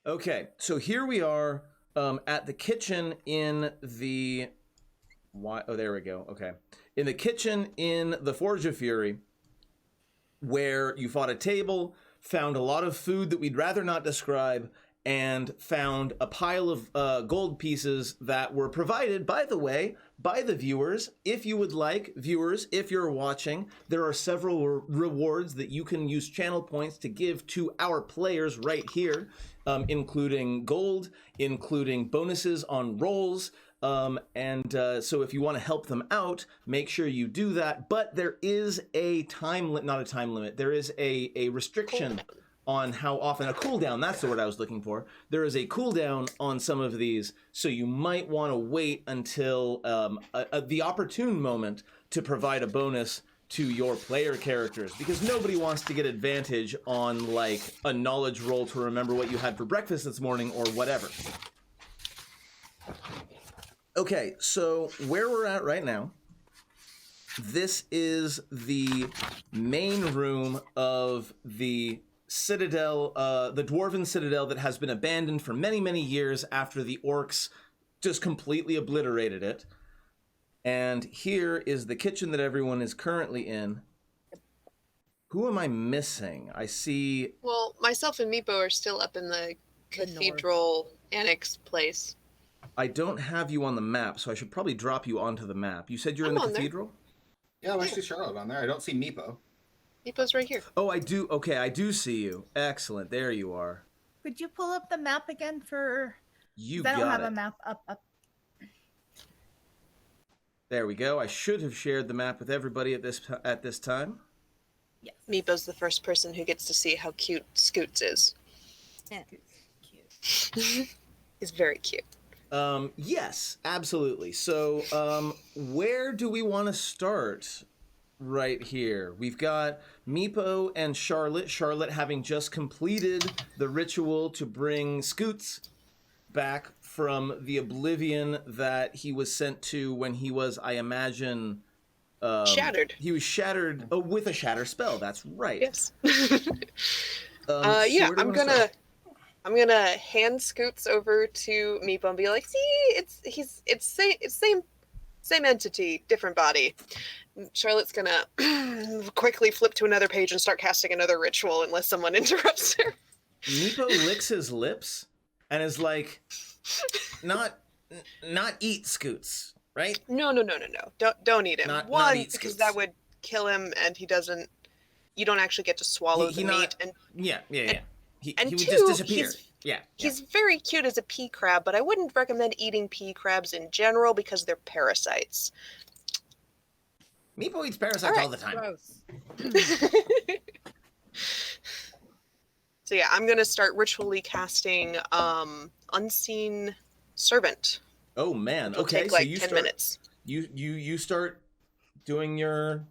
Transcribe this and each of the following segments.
Okay, so here we are at the kitchen in the. Why? Oh, there we go. Okay, in the kitchen in the Forge of Fury, where you fought a table, found a lot of food that we'd rather not describe, and found a pile of gold pieces that were provided, by the way, by the viewers. If you would like, viewers, if you're watching, there are several rewards that you can use channel points to give to our players right here, including gold, including bonuses on rolls, so if you want to help them out, make sure you do that. But there is a not a time limit. There is a restriction on how often a cooldown. That's the word I was looking for. There is a cooldown on some of these, so you might want to wait until the opportune moment to provide a bonus to your player characters, because nobody wants to get advantage on like a knowledge roll to remember what you had for breakfast this morning or whatever. Okay, so where we're at right now, this is the main room of the citadel, the dwarven citadel that has been abandoned for many, many years after the orcs just completely obliterated it. And here is the kitchen that everyone is currently in. Who am I missing? I see... Well, myself and Meepo are still up in the cathedral annex place. I don't have you on the map, so I should probably drop you onto the map. You said you're in the cathedral? Yeah, I see Charlotte on there. I don't see Meepo. Meepo's right here. Oh, I do. Okay, I do see you. Excellent. There you are. Could you pull up the map again for... You got it. I don't have it. a map up. There we go. I should have shared the map with everybody at this time. Yes. Meepo's the first person who gets to see how cute Scoots is. Yeah. Cute. He's very cute. Yes, absolutely. So, where do we want to start? Right here. We've got Meepo and Charlotte. Charlotte having just completed the ritual to bring Scoots back from the oblivion that he was sent to when he was, I imagine... shattered. He was shattered with a shatter spell. That's right. Yes. Yeah, I'm gonna hand Scoots over to Meepo and be like, see, it's same entity, different body. Charlotte's gonna quickly flip to another page and start casting another ritual unless someone interrupts her. Meepo licks his lips and is like, not eat Scoots, right? No. Don't eat him. Not eat because that would kill him, and you don't actually get to swallow the meat. And yeah. He would two, just disappear. He's very cute as a pea crab, but I wouldn't recommend eating pea crabs in general because they're parasites. Meepo eats parasites all the time. Gross. So yeah, I'm gonna start ritually casting Unseen Servant. Oh man. It'll Okay, take like so 10 minutes. You start doing your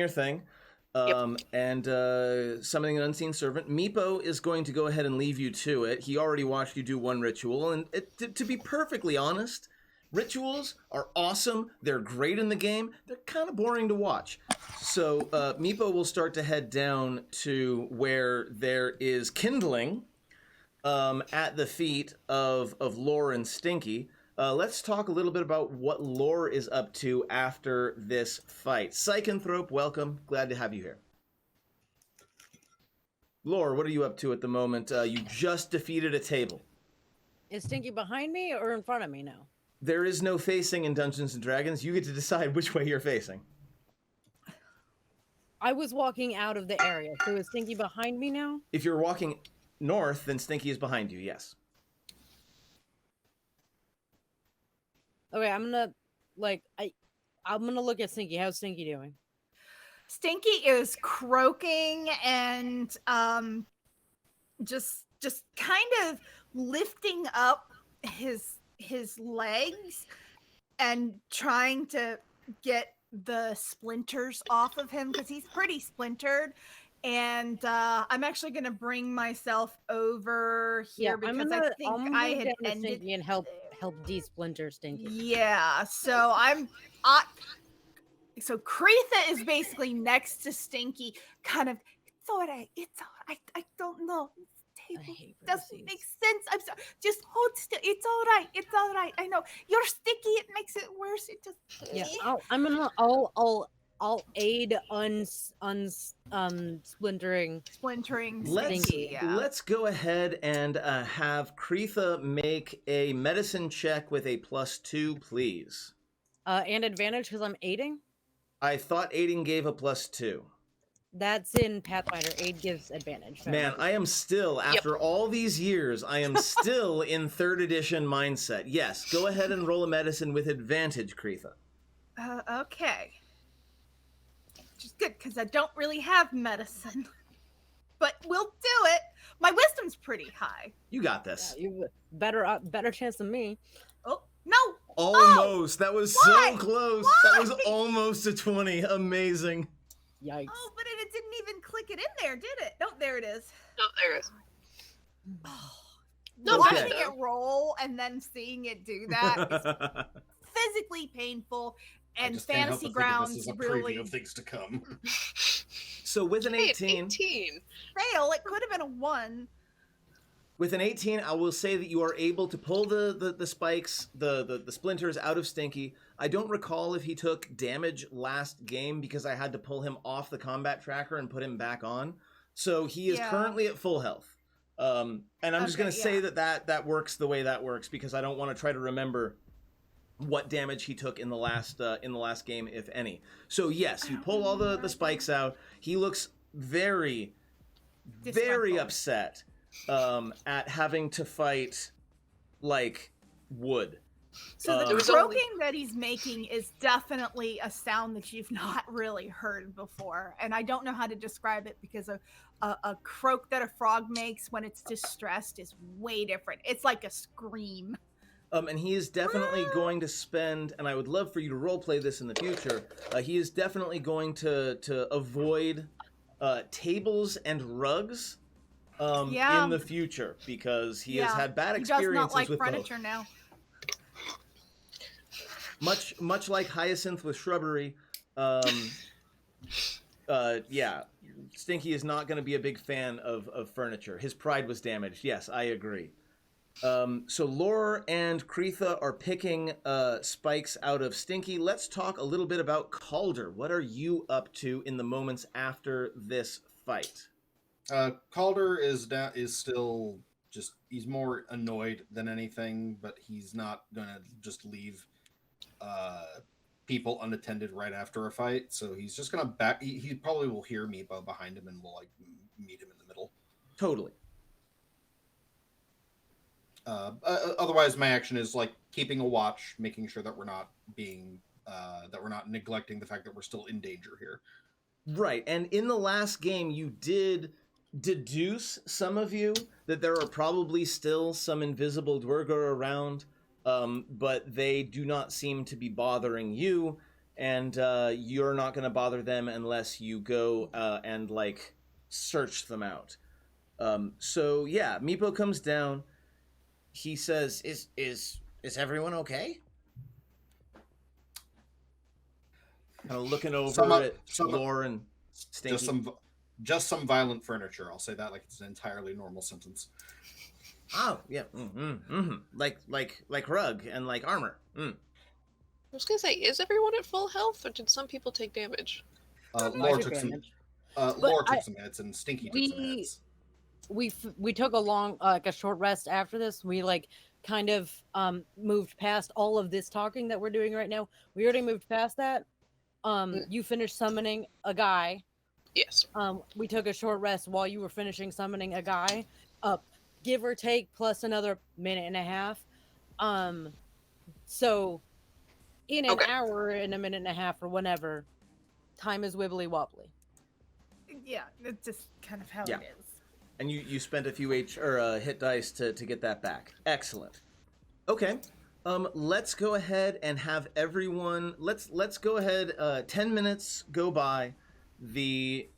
thing. And summoning an unseen servant. Meepo is going to go ahead and leave you to it. He already watched you do one ritual, and to be perfectly honest, rituals are awesome. They're great in the game. They're kind of boring to watch. So Meepo will start to head down to where there is kindling at the feet of Lore and Stinky. Let's talk a little bit about what Lore is up to after this fight. Psychanthrope, welcome. Glad to have you here. Lore, what are you up to at the moment? You just defeated a table. Is Stinky behind me or in front of me now? There is no facing in Dungeons & Dragons. You get to decide which way you're facing. I was walking out of the area, so is Stinky behind me now? If you're walking north, then Stinky is behind you, yes. Okay, I'm gonna look at Stinky. How's Stinky doing? Stinky is croaking and just kind of lifting up his legs and trying to get the splinters off of him because he's pretty splintered. And I'm actually gonna bring myself over here because I think I had ended Stinky and help de-splinter Stinky. Yeah, so so Kreitha is basically next to Stinky, kind of, it's all right, I don't know, Okay, I hate doesn't vertices. make sense. I'm sorry. Just hold still. It's all right. It's all right. I know you're sticky. It makes it worse. It just Yeah, I'll aid splintering. splintering Let's stinky. Yeah. let's go ahead and have Kreetha make a medicine check with a +2, please. And advantage because I'm aiding. I thought aiding gave a +2. That's in Pathfinder. Aid gives advantage. Man, I am still, after all these years, I am still in 3rd edition mindset. Yes, go ahead and roll a medicine with advantage, Kreetha. Okay. Which is good because I don't really have medicine, but we'll do it. My wisdom's pretty high. You got this. You better chance than me. Oh no! Almost. That was Why? so close. Why? That was almost a 20. Amazing. Yikes. Oh, but it didn't even click it in there, did it? No, there it is. No, there it is. No, Okay. watching it roll and then seeing it do that is physically painful. I And just can't help Fantasy but think of this Grounds as a really preview of things to come. So with an Hey, 18, 18. fail. It could have been a 1. with an 18, I will say that you are able to pull the spikes, the splinters out of Stinky. I don't recall if he took damage last game because I had to pull him off the combat tracker and put him back on. So he is Yeah. currently at full health. And I'm just Okay, going to say yeah. that works the way that works because I don't want to try to remember what damage he took in the last game, if any. So yes, you pull all the spikes out. He looks very Disgruntled. upset at having to fight like wood. So It the was only- croaking that he's making is definitely a sound that you've not really heard before. And I don't know how to describe it because a croak that a frog makes when it's distressed is way different. It's like a scream. And he is definitely going to spend, and I would love for you to roleplay this in the future, he is definitely going to avoid tables and rugs Yeah. in the future because he has Yeah, had bad He does experiences not like with both. furniture now. Much like Hyacinth with shrubbery, yeah, Stinky is not going to be a big fan of furniture. His pride was damaged. Yes, I agree. So Lore and Kreetha are picking spikes out of Stinky. Let's talk a little bit about Calder. What are you up to in the moments after this fight? Calder is still just, he's more annoyed than anything, but he's not gonna just leave people unattended right after a fight. So he's just gonna back. He probably will hear Meepo behind him and will like meet him in the middle. Totally. Otherwise, my action is like keeping a watch, making sure that we're not being that we're not neglecting the fact that we're still in danger here. Right. And in the last game, you did deduce, some of you, that there are probably still some invisible Dwergar around, but they do not seem to be bothering you, and you're not going to bother them unless you go and, like, search them out. So, yeah, Meepo comes down. He says, is everyone okay? Kind of looking over at Lore and Stinky. Just some violent furniture. I'll say that like it's an entirely normal sentence. Oh, yeah. Like rug and like armor. I was gonna say, is everyone at full health, or did some people take damage? Lore took some. Advantage. Lore took some hits, and Stinky took some we- hits. We took a long like a short rest after this. We like kind of moved past all of this talking that we're doing right now. We already moved past that. You finished summoning a guy. Yes. We took a short rest while you were finishing summoning a guy. Give or take plus another minute and a half. So in an Okay. hour and a minute and a half or whenever, time is wibbly wobbly. Yeah, it's just kind of how Yeah. it is. And you spent a few hit dice to get that back. Excellent. Okay. Let's go ahead and have everyone. Let's go ahead. 10 minutes go by. The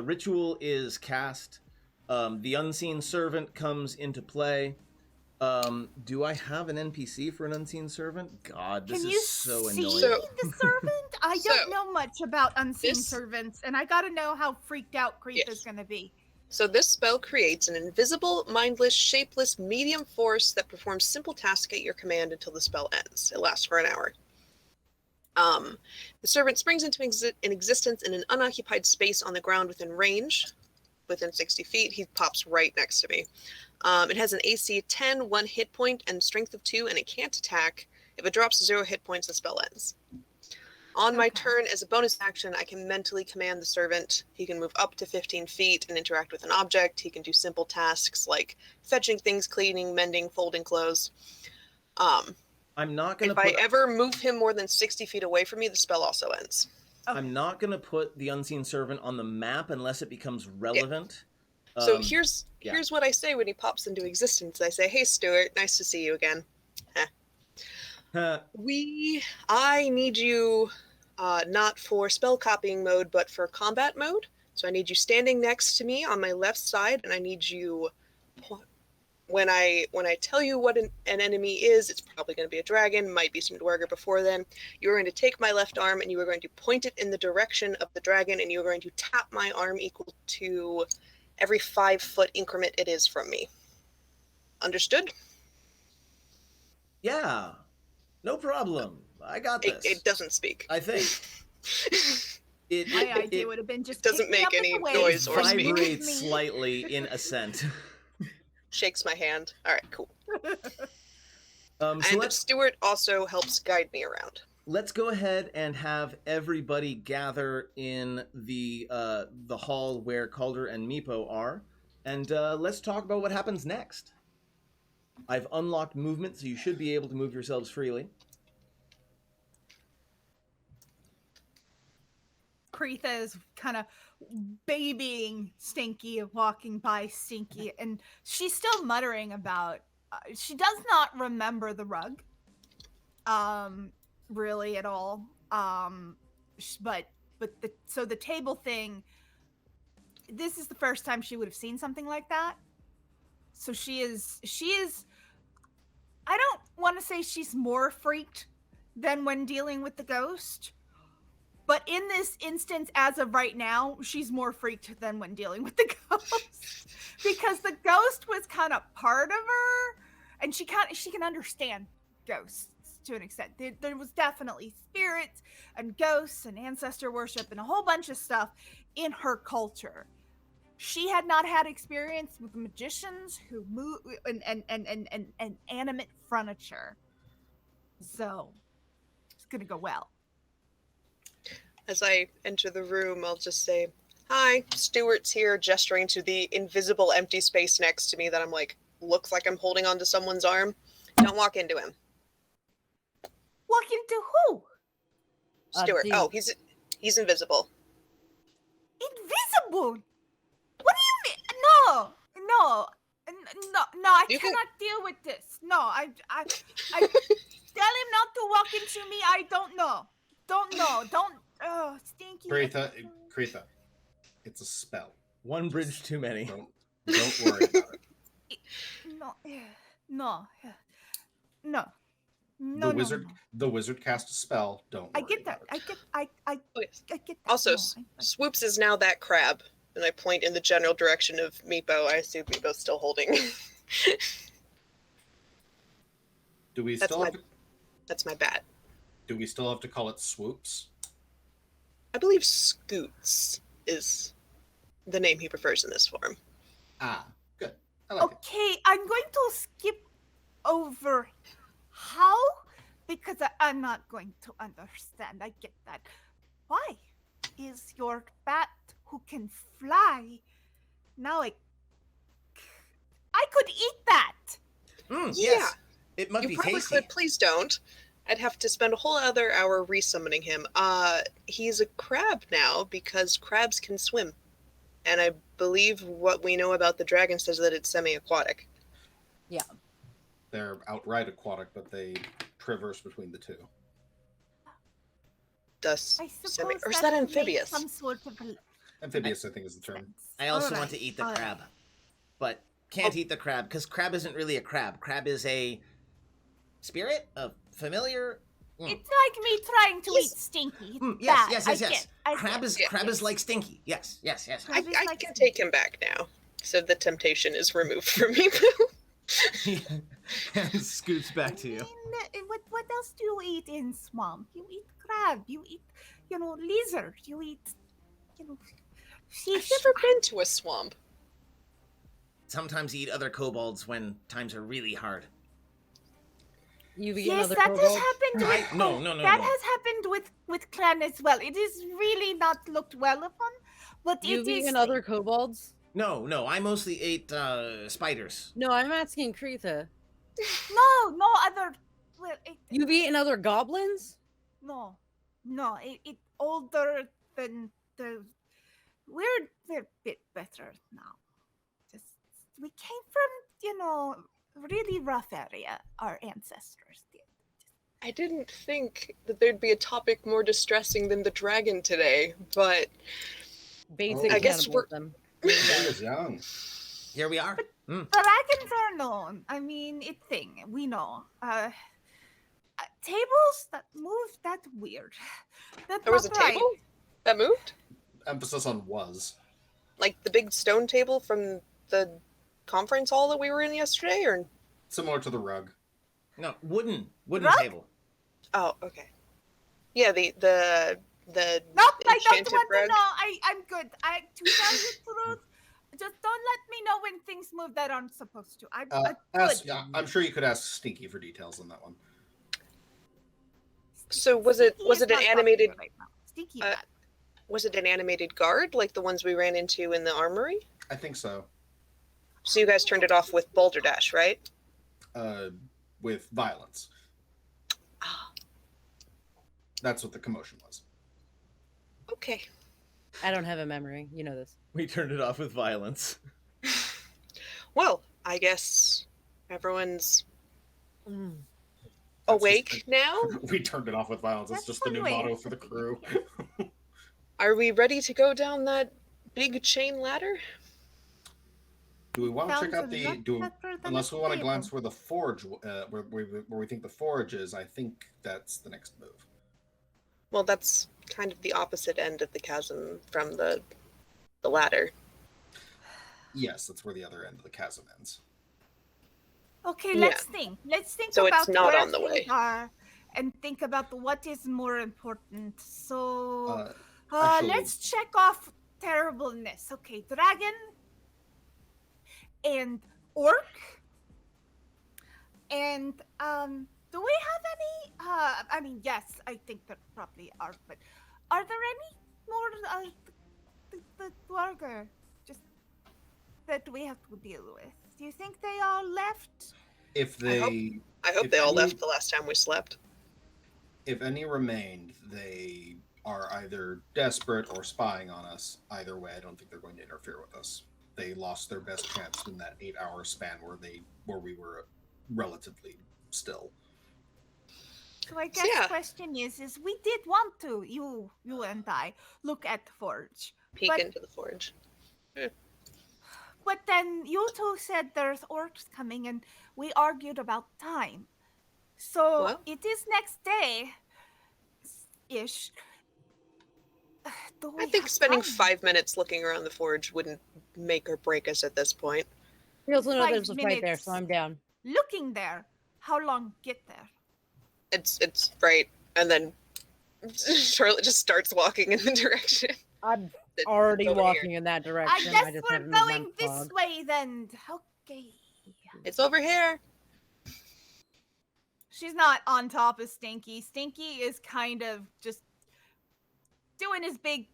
ritual is cast. The unseen servant comes into play. Do I have an NPC for an unseen servant? God, this Can is you so see annoying. the servant? I don't So, know much about unseen this- servants, and I gotta know how freaked out Creep Yes. is gonna be. So this spell creates an invisible, mindless, shapeless, medium force that performs simple tasks at your command until the spell ends. It lasts for an hour. The servant springs into existence in an unoccupied space on the ground within range. Within 60 feet, he pops right next to me. It has an AC 10, 1 hit point, and strength of 2, and it can't attack. If it drops to 0 hit points, the spell ends. On my turn, as a bonus action, I can mentally command the servant. He can move up to 15 feet and interact with an object. He can do simple tasks like fetching things, cleaning, mending, folding clothes. I'm not gonna. If I ever move him more than 60 feet away from me, the spell also ends. I'm not gonna put the unseen servant on the map unless it becomes relevant. So here's what I say when he pops into existence. I say, "Hey, Stuart, nice to see you again. I need you not for spell copying mode, but for combat mode. So I need you standing next to me on my left side, and I need you when I tell you what an enemy is, it's probably going to be a dragon, might be some dwarger before then. You're going to take my left arm and you are going to point it in the direction of the dragon, and you're going to tap my arm equal to every 5-foot increment it is from me. Understood? Yeah. No problem. I got this. It doesn't speak. I think. My idea would have been just doesn't pick me make up with any the waves, noise or and speak. move Vibrates me. slightly in assent. Shakes my hand. All right, cool. So And let's Stuart also helps guide me around. go ahead and have everybody gather in the hall where Calder and Meepo are, and let's talk about what happens next. I've unlocked movement, so you should be able to move yourselves freely. Kretha is kind of babying Stinky, walking by Stinky, and she's still muttering about. She does not remember the rug, really at all. But the table thing. This is the first time she would have seen something like that. So she is. I don't want to say she's more freaked than when dealing with the ghost. But in this instance, as of right now, she's more freaked than when dealing with the ghost. Because the ghost was kind of part of her, and she can understand ghosts to an extent. There was definitely spirits and ghosts and ancestor worship and a whole bunch of stuff in her culture. She had not had experience with magicians who move and animate furniture. So it's gonna go well. As I enter the room, I'll just say, "Hi, Stuart's here," gesturing to the invisible empty space next to me that I'm like, looks like I'm holding onto someone's arm. Don't walk into him. Walk into who? Stuart. Oh, he's invisible. Invisible? What do you mean? No, I You can- cannot deal with this. No, I tell him not to walk into me. I don't know. Oh, Stinky. Kretha, it's a spell. One bridge too many. Don't worry about it. No. The wizard cast a spell. Don't worry I get that. about it. Oh, yes. I get that. Also, No, Swoops is now that crab. And I point in the general direction of Meepo. I assume Meepo's still holding. Do we That's still have to, That's my bat. do we still have to call it swoops? I believe Scoots is the name he prefers in this form. Ah, good. I like it. Okay, I'm going to skip over how, because I'm not going to understand. I get that. Why is your bat who can fly now I could eat that. Yeah. Yes. It must You be probably tasty. could. Please don't. I'd have to spend a whole other hour resummoning him. He's a crab now because crabs can swim. And I believe what we know about the dragon says that it's semi-aquatic. They're outright aquatic, but they traverse between the two. Thus, I suppose or is that makes amphibious? some sort of Amphibious, I think, is the term. sense. I also Alright, want to eat the alright. crab, but can't eat the crab because crab isn't really a crab. Crab is a spirit, a familiar. It's like me trying to Yes. eat Stinky. It's Yes, bad. yes, I yes, yes. get- I Crab get- is Yeah, crab is yes. like Stinky. Yes, yes, yes. Crab is I like can take him back now. So the temptation is removed from me. And scoots back to you. What else do you eat in swamp? You eat crab. You eat, lizard. You eat, I've fish. never been to a swamp. Sometimes eat other kobolds when times are really hard. You've eaten Yes, other that has kobolds? happened. That has happened with clan as well. It is really not looked well upon, but You've it is. eaten other kobolds? No, I mostly ate spiders. No, I'm asking Kretha. No other. Well, You've eaten other goblins? no. It older than the. We're a bit better now. Just we came from really rough area. Our ancestors did. I didn't think that there'd be a topic more distressing than the dragon today, but Basic I guess we're- cannibalism. Young is young. Here we are. Dragons are known. I mean, it's thing. We know. Tables that move, that's weird. That's there was a not right. table that moved? Emphasis on was. Like the big stone table from the conference hall that we were in yesterday, or Similar to the rug. No, wooden Rug? table. oh, okay. Yeah, the Nope, I don't enchanted want rug. to know. I'm good. To tell you the truth, just don't let me know when things move that aren't supposed to. I'm good. I'm sure you could ask Stinky for details on that one. So was it Stinky is an not talking animated right now. Stinky uh, bad. was it an animated guard like the ones we ran into in the armory? I think so. So you guys turned it off with Boulder Dash, right? With violence. Ah, That's what the commotion was. okay. I don't have a memory. You know this. We turned it off with violence. Well, I guess everyone's Mm. That's awake just now. We turned it off with violence. That's That's just the new one way motto of for the putting crew. it. Are we ready to go down that big chain ladder? Do we want to check Sounds out a the lot better than unless a we want to table. glance where the forge where we think the forge is? I think that's the next move. Well, that's kind of the opposite end of the chasm from the ladder. Yes, that's where the other end of the chasm ends. Okay, Yeah. let's think. Let's think So about it's not where on the things way. are and think about what is more important. So, Actually- let's check off terribleness. Okay, dragon and orc. And do we have any? I mean, yes, I think there probably are. But are there any more the dwarger just that we have to deal with? Do you think they all left? If I hope- they I hope If they all any- left the last time we slept. if any remained, they are either desperate or spying on us. Either way, I don't think they're going to interfere with us. They lost their best chance in that 8-hour span where we were relatively still. So I guess yeah. the question is we did want to, you and I, look at the forge. Peek But- into the forge. But then you two said there's orcs coming and we argued about time. So Well- it is next day ish. Do we I think have spending time? 5 minutes looking around the forge wouldn't make or break us at this point. We also know 5 there's a fight there, so minutes. I'm down. Looking there. How long get there? It's right, and then Charlotte just starts walking in the direction. I'm that- already over here. walking in that I direction. guess just we're haven't moved my going this fog. way then. Okay. It's over here. She's not on top of Stinky. Stinky is kind of just doing his big,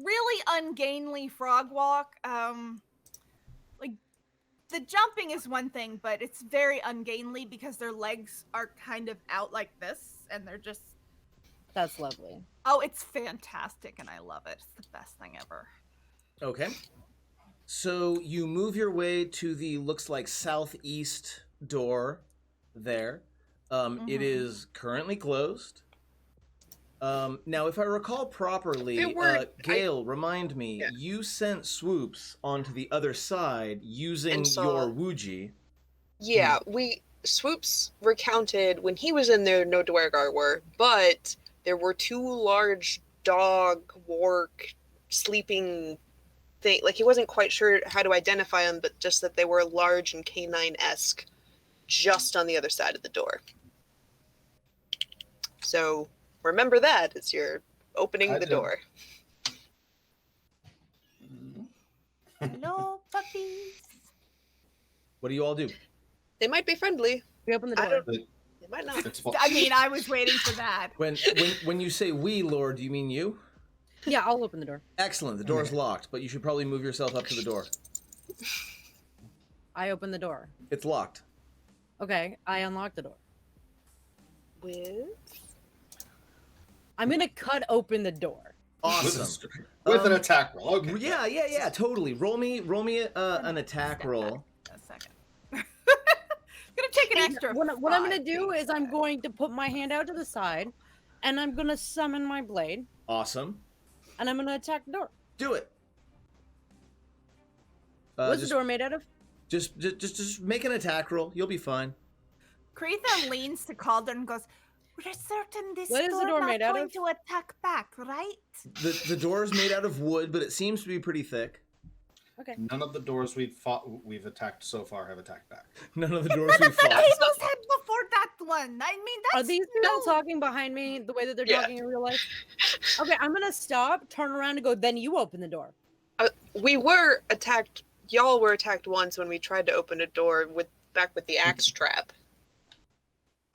really ungainly frog walk. Like the jumping is one thing, but it's very ungainly because their legs are kind of out like this, and they're just. That's lovely. Oh, it's fantastic, and I love it. It's the best thing ever. Okay. So you move your way to the looks like southeast door there. It Mhm. is currently closed. Now, if I recall properly, There were- Gail, remind me, Yeah. you sent swoops onto the other side using And saw- your Wuji. Yeah, swoops were counted when he was in there. No Dwergar were, but there were 2 large dog warg sleeping think, like, he wasn't quite sure how to identify them, but just that they were large and canine-esque, just on the other side of the door. So remember that as you're opening I the did. door. Hello, puppies. What do you all do? They might be friendly. We open the I door. don't. They might not. It's fun. I mean, I was waiting for that. When you say we, Lord, do you mean you? Yeah, I'll open the door. Excellent. The door's locked, but you should probably move yourself up to the door. I open the door. It's locked. Okay, I unlock the door. With I'm gonna cut open the door. Awesome. With an attack roll. Okay. Yeah, totally. Roll me an attack roll. A second. Gonna take an extra. What I'm gonna 5 do feet. is I'm going to put my hand out to the side, and I'm gonna summon my blade, Awesome. and I'm gonna attack the door. Do it. What's Just, the door made out of? just make an attack roll. You'll be fine. Kretha leans to Calder and goes, "We're certain this What is the door not made out going of? to attack back, right?" The door is made out of wood, but it seems to be pretty thick. Okay. None of the doors we've attacked so far have attacked back. None of the doors we None of the fought. tables had before that one. I mean, Are that's these people talking behind me the way that they're Yeah. talking in real life? Okay, I'm gonna stop, turn around, and go. Then you open the door. we were attacked. Y'all were attacked once when we tried to open a door back with the axe trap.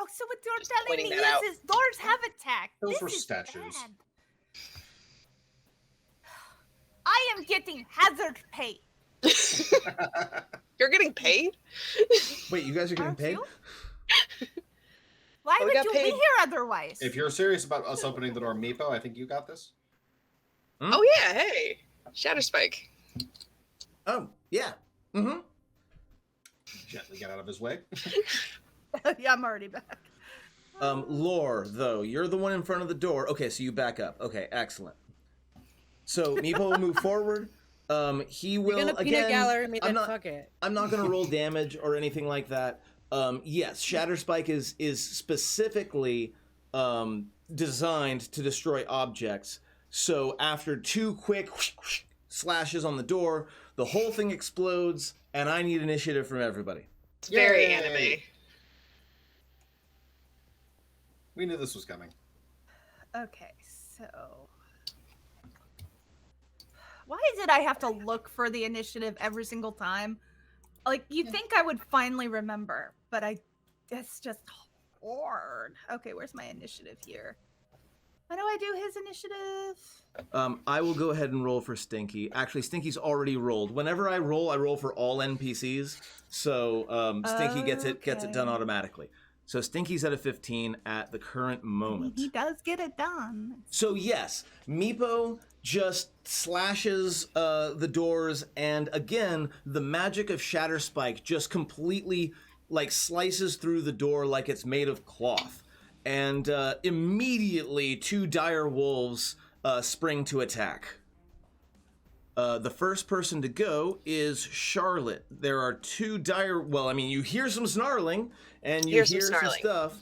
Oh, so what you're Just telling pointing me that out. is doors have attacked. Those This were is statues. bad. I am getting hazard pay. You're getting paid? Wait, you guys are getting Aren't paid? you? Why We would got you be paid. here otherwise? If you're serious about us opening the door, Meepo, I think you got this. Oh yeah, hey. Shatterspike. Oh, yeah. Mm-hmm. Gently get out of his way. Yeah, I'm already back. Lore, though, you're the one in front of the door. Okay, so you back up. Okay, excellent. So Meepo will move forward. He will You're gonna peanut again. gallery me. I'm Then not. fuck it. I'm not gonna roll damage or anything like that. Yes, Shatterspike is specifically designed to destroy objects. So after 2 quick slashes on the door, the whole thing explodes, and I need initiative from everybody. It's very Yay. anime. We knew this was coming. Okay, so why is it I have to look for the initiative every single time? Like, you'd think I would finally remember, but it's just hard. Okay, where's my initiative here? How do I do his initiative? I will go ahead and roll for Stinky. Actually, Stinky's already rolled. Whenever I roll for all NPCs. So Stinky gets it done Okay. automatically. So Stinky's at a 15 at the current moment. He does get it done. So yes, Meepo just slashes the doors, and again, the magic of Shatterspike just completely like slices through the door like it's made of cloth. And immediately 2 dire wolves spring to attack. The first person to go is Charlotte. There are 2 dire. Well, I mean, you hear some snarling, and you Hear some hear some snarling. stuff.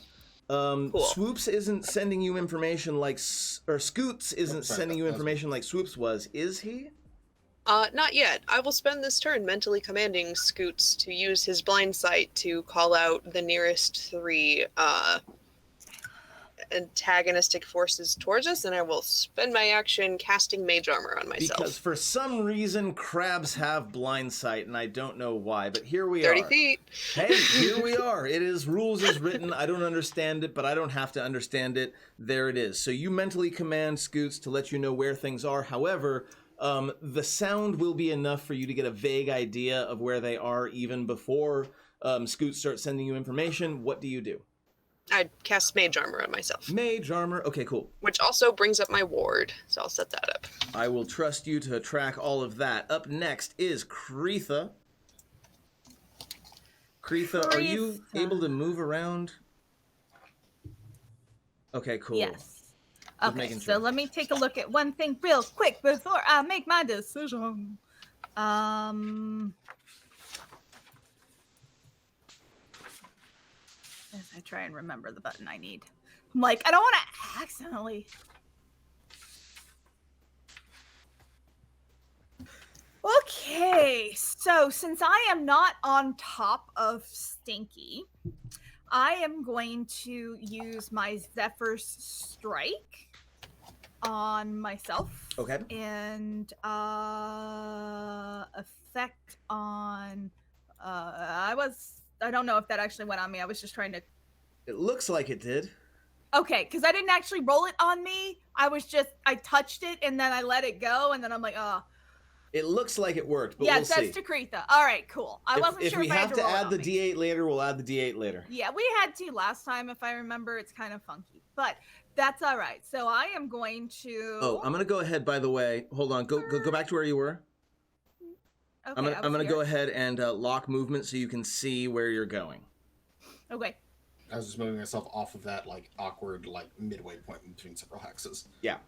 Cool. Swoops isn't sending you information like, or Scoots isn't sorry, sending you that's- information like Swoops was, is he? Not yet. I will spend this turn mentally commanding Scoots to use his blind sight to call out the nearest 3 antagonistic forces towards us, and I will spend my action casting mage armor on myself. Because for some reason crabs have blind sight, and I don't know why, but here we 30 are. feet. Hey, here we are. It is rules as written. I don't understand it, but I don't have to understand it. There it is. So you mentally command Scoots to let you know where things are. However, the sound will be enough for you to get a vague idea of where they are even before Scoots starts sending you information. What do you do? I cast mage armor on myself, Mage armor. Okay, cool. which also brings up my ward, so I'll set that up. I will trust you to track all of that. Up next is Kretha. Kretha, are you Kretha. able to move around? Okay, cool. Yes. Just Okay, making so sure. let me take a look at one thing real quick before I make my decision. As I try and remember the button I need. I'm like, I don't want to accidentally. So since I am not on top of Stinky, I am going to use my Zephyr's Strike on myself. Okay. And effect on I don't know if that actually went on me. I was just trying to It looks like it did. Okay, because I didn't actually roll it on me. I touched it and then I let it go, and then I'm like, oh. It looks like it worked, but Yeah, we'll it says see. to Kretha. All right, cool. I wasn't If sure we if I had have to to roll it add on the me. D8 later, we'll add the D8 later. Yeah, we had to last time, if I remember. It's kind of funky, but that's all right. So I am going to. Oh, I'm gonna go ahead. By the way, hold on. Go back to where you were. Okay, I'm gonna go ahead and lock movement so you can see where you're going. Okay. I was just moving myself off of that like awkward like midway point between several hexes. Yeah.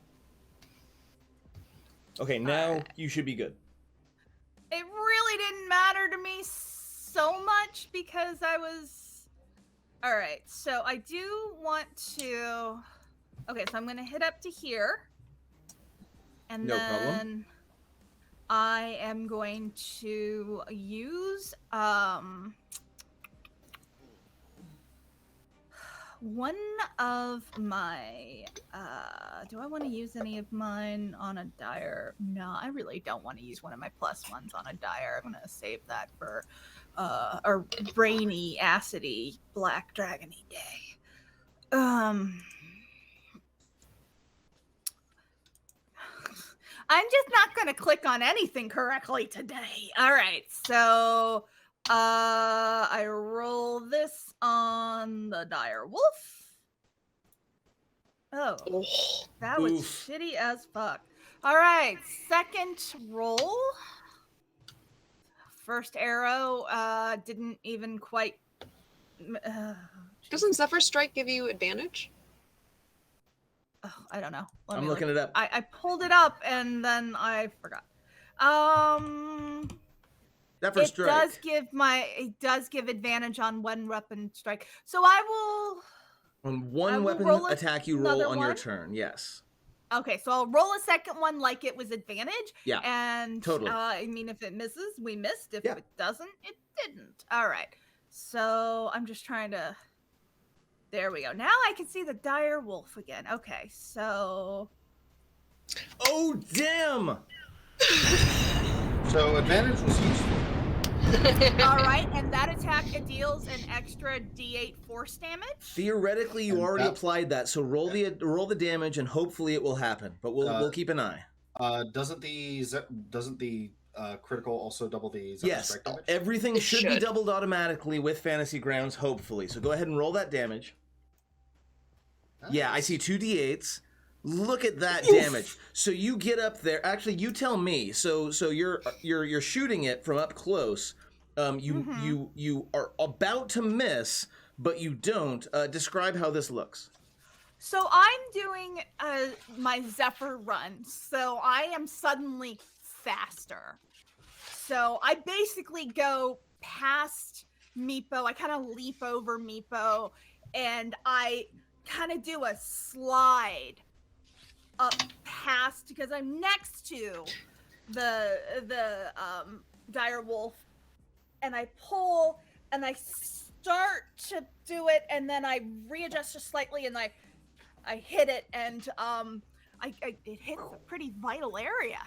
Okay, now Alright. you should be good. It really didn't matter to me so much because I was. All right, so I do want to. Okay, so I'm gonna hit up to here, and No then problem. I am going to use one of my do I want to use any of mine on a dire? No, I really don't want to use one of my +1s on a dire. I'm gonna save that for a rainy, acidy, black dragony day. I'm just not gonna click on anything correctly today. All right, so I roll this on the dire wolf. Oh, Oh, that was Oof. shitty as fuck. All right, second roll. First arrow didn't even quite. doesn't Zephyr Strike give you advantage? Oh, I don't know. Let I'm me looking look. it up. I pulled it up and then I forgot. Zephyr Strike. It does give advantage on one weapon strike. So I will. On I one will weapon roll attack you roll another on your one. turn, yes. Okay, so I'll roll a second one like it was advantage. Yeah, And totally. I mean, if it misses, we missed. If Yeah. it doesn't, it didn't. All right. So I'm just trying to. There we go. Now I can see the dire wolf again. Okay, so. Oh, damn! So advantage was useful. All right, and that attack deals an extra D8 force damage. Theoretically, you And already that- applied that, so roll the damage, and hopefully it will happen. But we'll keep an eye. Doesn't the critical also double the Zephyr Yes, Strike damage? everything It should be should. doubled automatically with Fantasy Grounds, hopefully. So go ahead and roll that damage. Yeah, I see 2d8s. Look at that damage. So you get up there. Actually, you tell me. So you're shooting it from up close. You are about to miss, but you don't. Describe how this looks. So I'm doing my Zephyr run, so I am suddenly faster. So I basically go past Meepo. I kind of leap over Meepo, and I kind of do a slide up past because I'm next to the dire wolf, and I pull and I start to do it, and then I readjust just slightly, and I hit it, and it hits a pretty vital area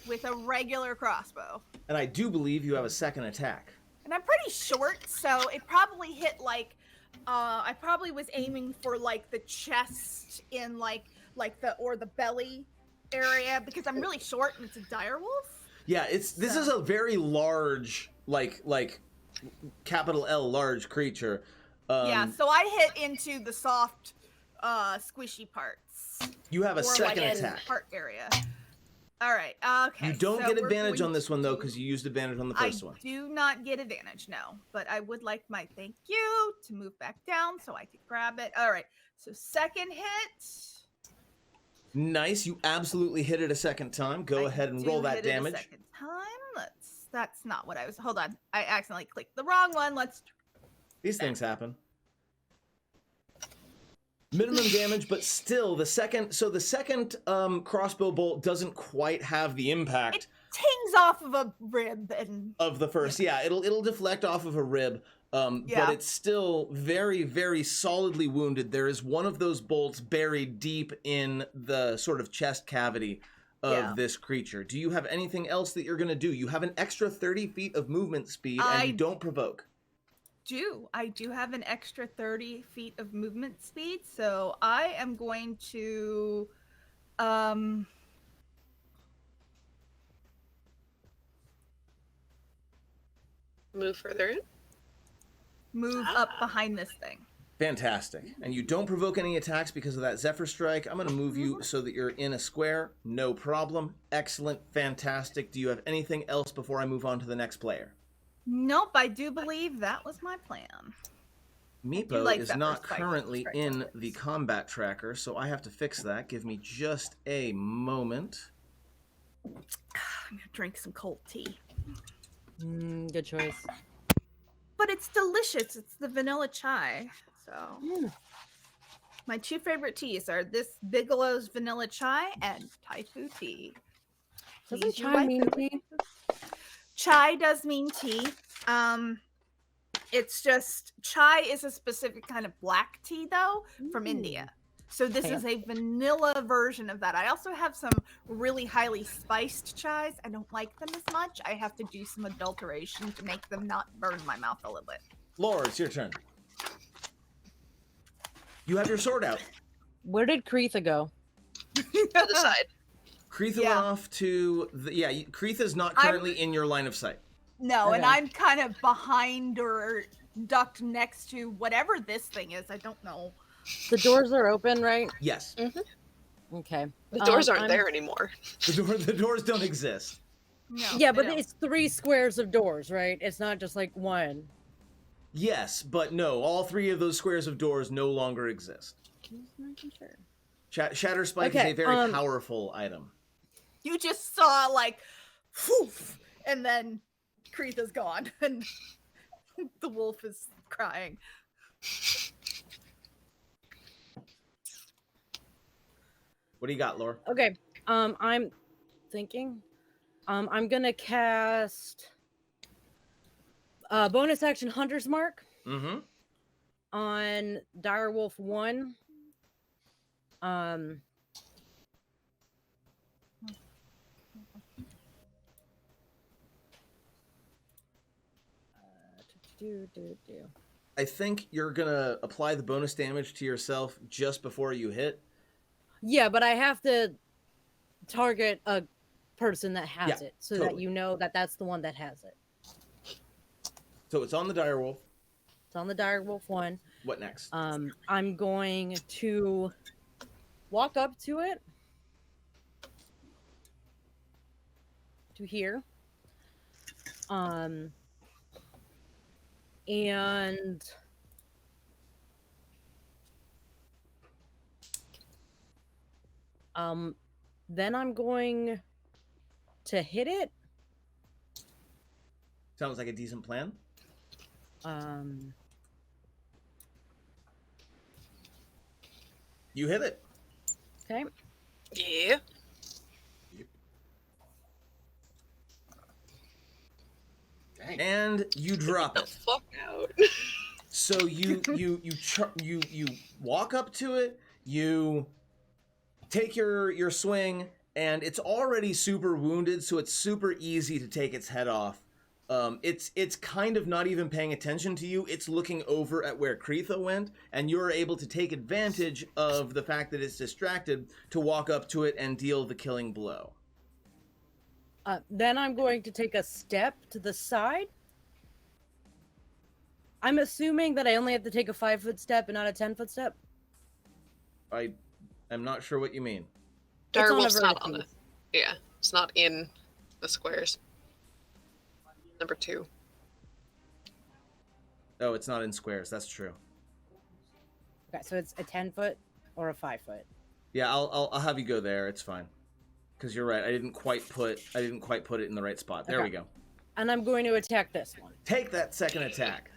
with a regular crossbow. And I do believe you have a second attack. And I'm pretty short, so it probably hit like I probably was aiming for like the chest in like the belly area because I'm really short and it's a dire wolf. Yeah, this is a very large, like capital L large creature. Yeah, so I hit into the soft, squishy parts. You have a or second like attack. Heart area. All right. Okay. You don't so get we're advantage going on this one though, to- because you used advantage on the first one. I do not get advantage, no. But I would like my thank you to move back down so I could grab it. All right. So second hit. Nice, you absolutely hit it a second time. Go I ahead and do roll that hit it a damage. second time. That's not what I was. Hold on. I accidentally clicked the wrong one. These things happen. Minimum damage, but still the second crossbow bolt doesn't quite have the impact tings off of a rib and of the first. Yeah, it'll deflect off of a rib. Yeah. But it's still very, very solidly wounded. There is one of those bolts buried deep in the sort of chest cavity of this creature. Do you have anything else that you're going to do? You have an extra 30 feet of movement speed, and you don't provoke. I do have an extra 30 feet of movement speed, so I am going to Move further in. move up behind this thing. Fantastic. And you don't provoke any attacks because of that Zephyr Strike. I'm going to move you so that you're in a square. No problem. Excellent. Fantastic. Do you have anything else before I move on to the next player? Nope, I do believe that was my plan. Meepo like is Zephyr not Strike. currently Strike in weapons. the combat tracker, so I have to fix that. Give me just a moment. I'm gonna drink some cold tea. Good choice. But it's delicious. It's the vanilla chai. So my two favorite teas are this Bigelow's vanilla chai and Taifu tea. Doesn't Please, you chai like mean it? tea? Chai does mean tea. It's just chai is a specific kind of black tea though from India. So this Okay. is a vanilla version of that. I also have some really highly spiced chais. I don't like them as much. I have to do some adulteration to make them not burn my mouth a little bit. Laura, it's your turn. You have your sword out. Where did Kreetha go? To the side. Kreetha Yeah. went off to the... Yeah, Kreetha's not currently in your line of sight. No, and Okay. I'm kind of behind or ducked next to whatever this thing is. I don't know. The doors are open, right? Yes. Okay. The doors aren't I'm- there anymore. The doors don't exist. No, Yeah, they but don't. it's 3 squares of doors, right? It's not just like one. Yes, but no, all 3 of those squares of doors no longer exist. Just making sure. Shatter Spike is Okay, a very powerful item. You just saw like, poof, and then Kreetha's gone, and the wolf is crying. What do you got, Laura? Okay. I'm thinking. I'm gonna cast bonus action Hunter's Mark Mm-hmm. on Direwolf 1. Do. I think you're gonna apply the bonus damage to yourself just before you hit. Yeah, but I have to target a person that has Yeah, it so totally. that you know that that's the one that has it. So it's on the Direwolf. It's on the Direwolf 1. What next? I'm going to walk up to it. To here. And then I'm going to hit it. Sounds like a decent plan. You hit it. Okay. Yeah. Dang. And you drop The it. fuck out. So you walk up to it, you take your swing, and it's already super wounded, so it's super easy to take its head off. It's kind of not even paying attention to you. It's looking over at where Kreetha went, and you're able to take advantage of the fact that it's distracted to walk up to it and deal the killing blow. Then I'm going to take a step to the side. I'm assuming that I only have to take a 5-foot step and not a 10-foot step. I am not sure what you mean. It's on a Direwolf's not on the. vertical. Yeah, it's not in the squares. Number 2. Oh, it's not in squares. That's true. Okay, so it's a 10-foot or a 5-foot. Yeah, I'll have you go there. It's fine. Because you're right. I didn't quite put it in the right spot. There Okay. we go. And I'm going to attack this one. Take that second attack.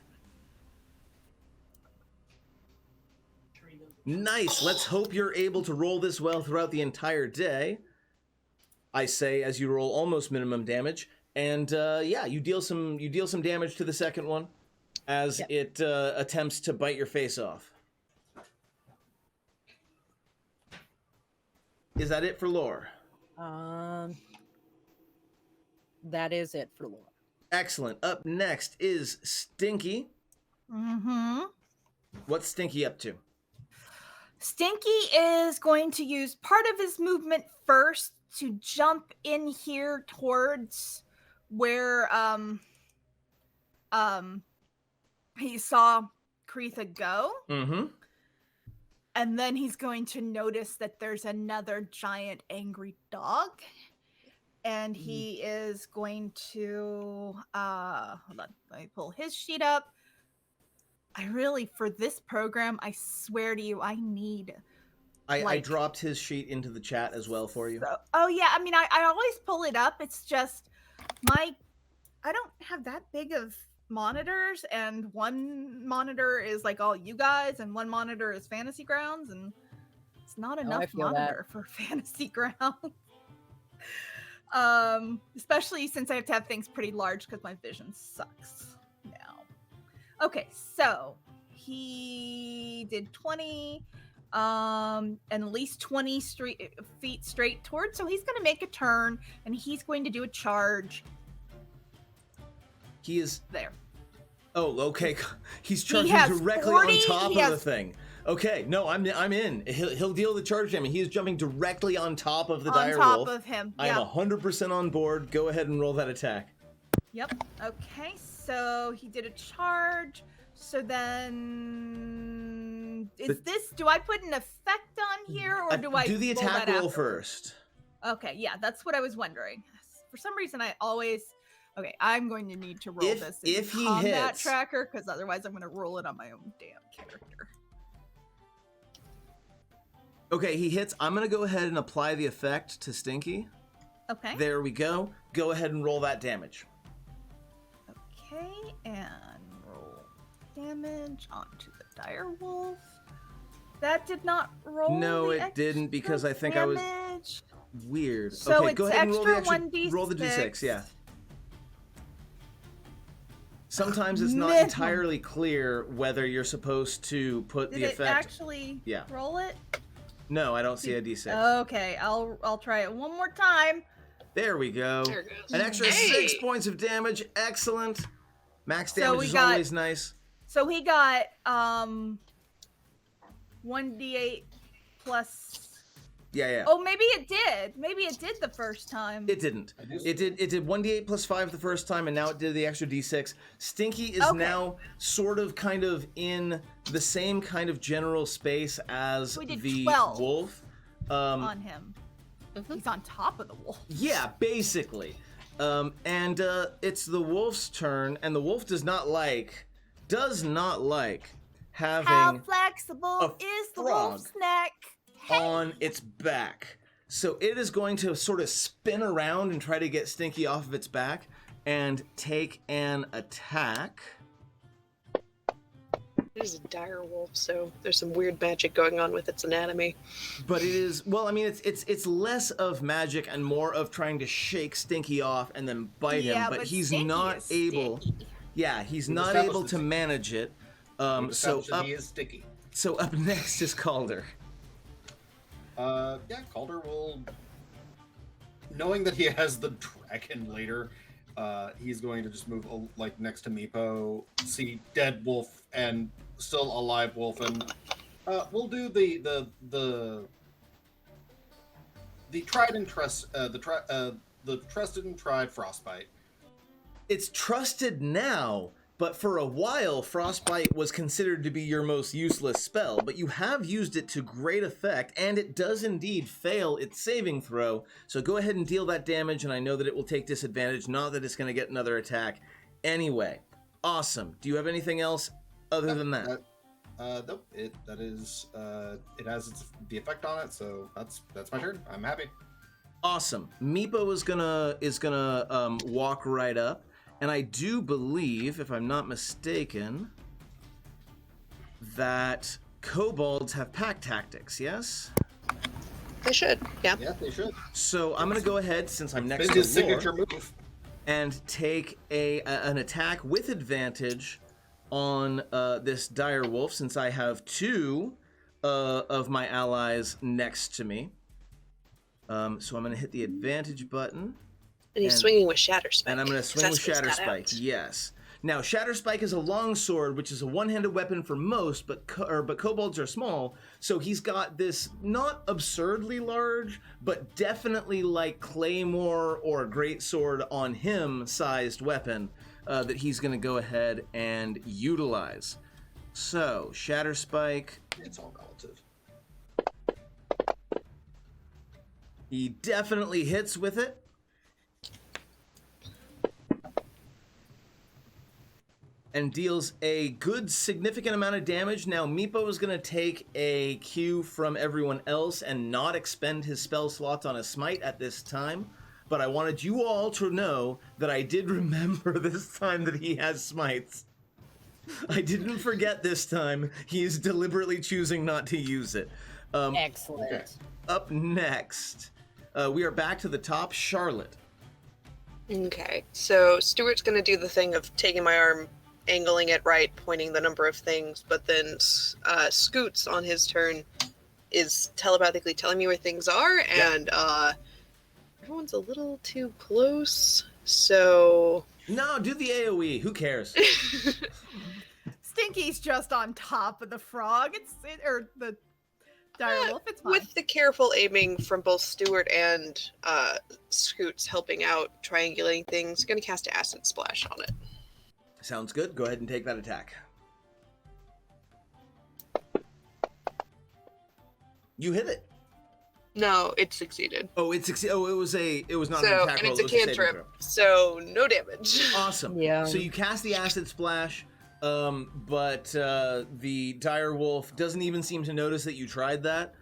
Nice. Let's hope you're able to roll this well throughout the entire day. I say as you roll almost minimum damage, and yeah, you deal some damage to the second one as Yep. it attempts to bite your face off. Is that it for lore? That is it for lore. Excellent. Up next is Stinky. Mm-hmm. What's Stinky up to? Stinky is going to use part of his movement first to jump in here towards where he saw Kreetha go. Mm-hmm. And then he's going to notice that there's another giant angry dog. And he is going to hold on, let me pull his sheet up. I really, for this program, I swear to you, I need I like- dropped his sheet into the chat as well for you. So, oh yeah, I mean, I always pull it up. It's just I don't have that big of monitors, and one monitor is like all you guys, and one monitor is Fantasy Grounds, and it's not I enough feel that. monitor for Fantasy Grounds. Especially since I have to have things pretty large because my vision sucks now. Okay, so he did 20. And at least 20 feet straight towards. So he's going to make a turn, and he's going to do a charge He is. there. Oh, okay. He's charging has directly 40, on top he of the has- thing. Okay, no, I'm in. He'll deal the charge damage. He is jumping directly on top of the On dire top wolf. of him. I am Yep. 100% on board. Go ahead and roll that attack. Yep. Okay, so he did a charge. So then is this, do I put an effect on here, or do I do the roll attack that roll afterwards? first? Okay, yeah, that's what I was wondering. For some reason, I always. Okay, I'm going to need to roll If- this in if he combat hits- tracker, because otherwise I'm going to roll it on my own damn character. Okay, he hits. I'm going to go ahead and apply the effect to Stinky. Okay. There we go. Go ahead and roll that damage. Okay, and roll damage onto the dire wolf. That did not roll. No, the it didn't, extra because I think I was- damage. Weird. So okay, it's go ahead and roll the extra extra. 1d6. Roll the d6, yeah. Sometimes it's not Minimum. entirely clear whether you're supposed to put Did the it effect. actually Yeah. roll it? No, I don't see a d6. Okay, I'll try it one more time. There we go. There it goes. An extra Hey! 6 points of damage. Excellent. Max So damage we is got- always nice. So he got 1d8 plus. Yeah. Oh, maybe it did. Maybe it did the first time. It didn't. I just- It did 1d8 plus 5 the first time, and now it did the extra d6. Stinky is Okay. now sort of kind of in the same kind of general space as So we did the 12 wolf. on him. Mhm. He's on top of the wolf. Yeah, basically. And it's the wolf's turn, and the wolf does not like How having flexible a is the frog wolf's neck? on its back. So it is going to sort of spin around and try to get Stinky off of its back and take an attack. It is a dire wolf, so there's some weird magic going on with its anatomy. But it is, well, I mean, it's less of magic and more of trying to shake Stinky off and then bite him. Yeah, But he's Stinky not is able. sticky. Yeah, he's We've not established able it's to sticky. manage it. We've So established that up, he is sticky. so up next is Calder. Yeah, Calder will, knowing that he has the dragon later, he's going to just move like next to Meepo, see dead wolf and still alive wolf, and we'll do the tried and the trusted and tried frostbite. It's trusted now, but for a while, Frostbite was considered to be your most useless spell, but you have used it to great effect, and it does indeed fail its saving throw, so go ahead and deal that damage, and I know that it will take disadvantage, not that it's going to get another attack. Anyway, awesome. Do you have anything else other than that? Nope. It has the effect on it, so that's my turn. I'm happy. Awesome. Meepo is gonna walk right up, and I do believe, if I'm not mistaken, that kobolds have pack tactics. Yes. They should. Yeah. Yeah, they should. So I'm gonna go ahead, since I'm next It's to his Lore, signature move. and take an attack with advantage on this dire wolf, since I have two of my allies next to me. So I'm going to hit the advantage button, And he's And- swinging with Shatter Spike. and I'm going to swing with That's what Shatter he's got Spike. out. Yes. Now, Shatter Spike is a long sword, which is a one-handed weapon for most, but kobolds are small. So he's got this not absurdly large, but definitely like Claymore or Greatsword on him sized weapon that he's going to go ahead and utilize. So, Shatter Spike. It's all relative. He definitely hits with it. And deals a good significant amount of damage. Now, Meepo is going to take a cue from everyone else and not expend his spell slots on a smite at this time. But I wanted you all to know that I did remember this time that he has smites. I didn't forget this time. He is deliberately choosing not to use it. Excellent. Okay. Up next, we are back to the top. Charlotte. Okay, so Stuart's gonna do the thing of taking my arm, angling it right, pointing the number of things, but then Scoots on his turn is telepathically telling me where things are, and everyone's a little too close, so... No, do the AoE. Who cares? Stinky's just on top of the frog. Or the dire wolf. It's fine. With the careful aiming from both Stuart and Scoots helping out, triangulating things, gonna cast Acid Splash on it. Sounds good. Go ahead and take that attack. You hit it. No, it succeeded. Oh, it succeeded. Oh, it was not an So, attack and roll. it's a it was saving cantrip, throw. so no damage. Awesome. Yeah. So you cast the acid splash, but the dire wolf doesn't even seem to notice that you tried that.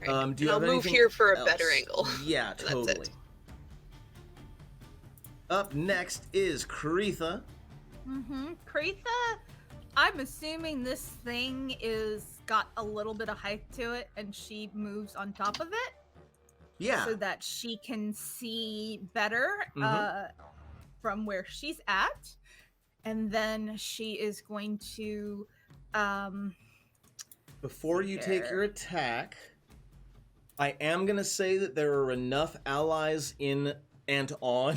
Right. Do you And have I'll move anything here for a else? better angle. Yeah, That's it. totally. Up next is Karitha. Kretha, I'm assuming this thing is got a little bit of height to it, and she moves on top of it Yeah. so that she can see better Mhm. from where she's at. And then she is going to Before you take your attack, I am going to say that there are enough allies in and on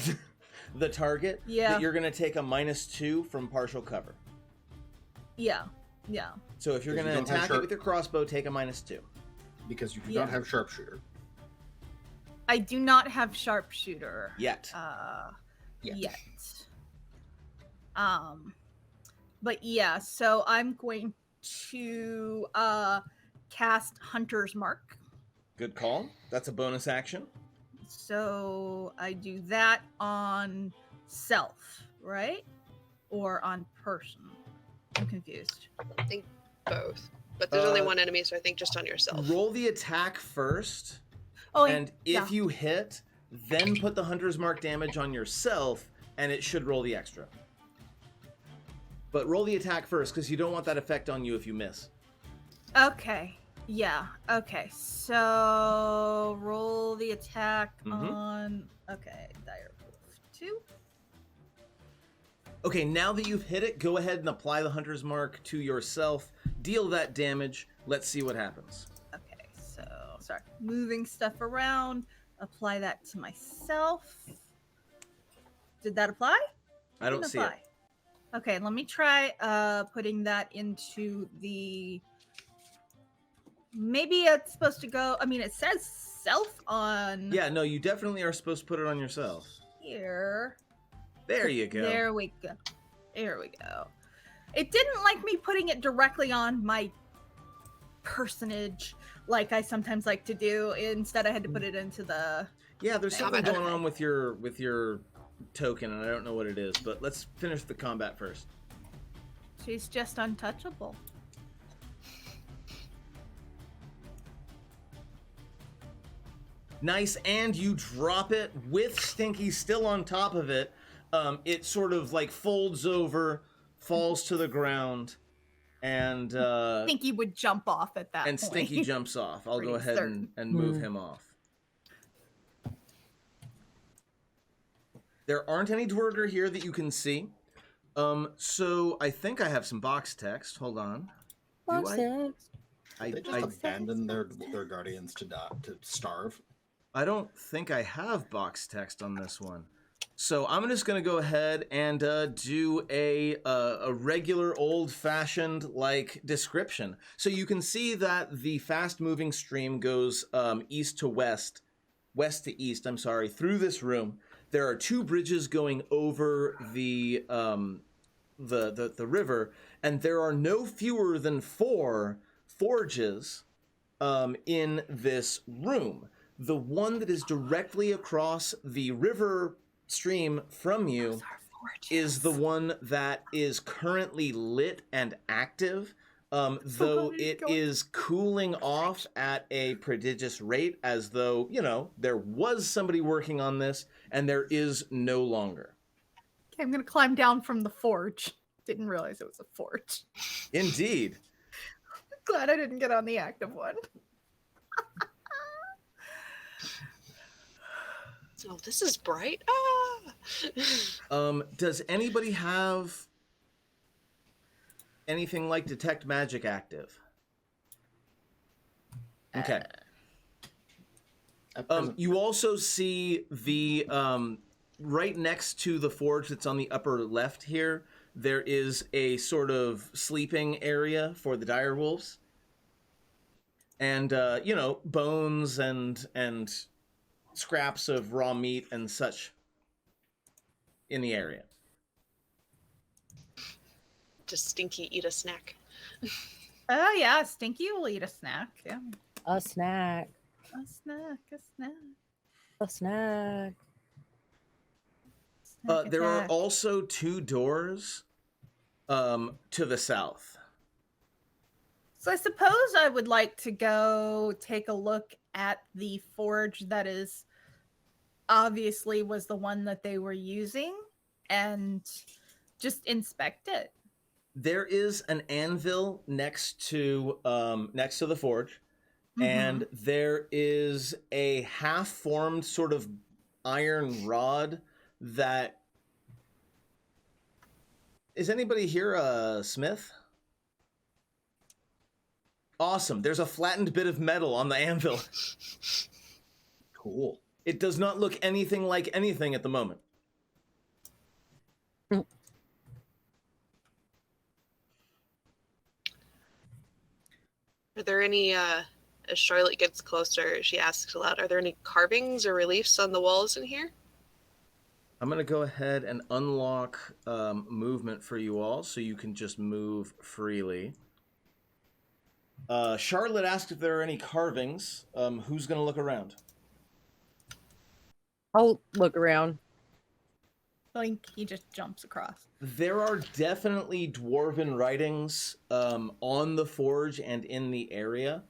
the target Yeah. that you're going to take a -2 from partial cover. yeah. So if you're Because going you to don't have attack it sharp- with your crossbow, take a -2. Because you do Yeah. not have sharpshooter. I do not have sharpshooter Yet. yet. But yeah, so I'm going to cast Hunter's Mark. Good call. That's a bonus action. So I do that on self, right? Or on person. I'm confused. Both. But there's only Uh, one enemy, so I think just on yourself. Roll the attack first, Oh, and if yeah. you hit, then put the Hunter's Mark damage on yourself, and it should roll the extra. But roll the attack first, because you don't want that effect on you if you miss. Okay. Yeah. Okay. So roll the attack Mhm. on. Okay. Dire Wolf 2. Okay, now that you've hit it, go ahead and apply the Hunter's Mark to yourself. Deal that damage. Let's see what happens. Okay. So start moving stuff around. Apply that to myself. Did that apply? I don't Didn't see it. apply. Okay. Let me try putting that into the. Maybe it's supposed to go. I mean, it says self on Yeah, no, you definitely are supposed to put it on yourself. here. There you go. There we go. There we go. It didn't like me putting it directly on my personage like I sometimes like to do. Instead, I had to put it into the. Yeah, there's something Combat. going on with your token, and I don't know what it is, but let's finish the combat first. She's just untouchable. Nice, and you drop it with Stinky still on top of it. It sort of like folds over, falls to the ground, and Stinky would jump off at that and point. Stinky jumps off. I'll go Pretty ahead certain. and move him off. There aren't any Dwerger here that you can see. So I think I have some box text. Hold on. Do I? They just abandon their guardians to die, to starve. I don't think I have box text on this one. So I'm just going to go ahead and do a regular old-fashioned like description. So you can see that the fast-moving stream goes east to west, west to east. I'm sorry, through this room. There are 2 bridges going over the river, and there are no fewer than 4 forges in this room. The one that is directly across the river stream from you is the one that is currently lit and active, though it is cooling off at a prodigious rate, as though, you know, there was somebody working on this and there is no longer. Okay, I'm gonna climb down from the forge. Didn't realize it was a forge. Indeed. Glad I didn't get on the active one. Oh, this is bright. Does anybody have anything like detect magic active? Okay. You also see the right next to the forge that's on the upper left here, there is a sort of sleeping area for the dire wolves. And you know, bones and scraps of raw meat and such in the area. Just Stinky eat a snack. Oh yeah, Stinky will eat a snack. Yeah, A snack. a snack, a snack. A snack. Snack There are attack. also 2 doors to the south. So I suppose I would like to go take a look at the forge that is obviously was the one that they were using and just inspect it. There is an anvil next to the forge, and there is a half-formed sort of iron rod that. Is anybody here a smith? Awesome. There's a flattened bit of metal on the anvil. Cool. It does not look anything like anything at the moment. Are there any, as Charlotte gets closer, she asks aloud, are there any carvings or reliefs on the walls in here? I'm going to go ahead and unlock movement for you all so you can just move freely. Charlotte asked if there are any carvings. Who's going to look around? I'll look around. Like he just jumps across. There are definitely dwarven writings on the forge and in the area.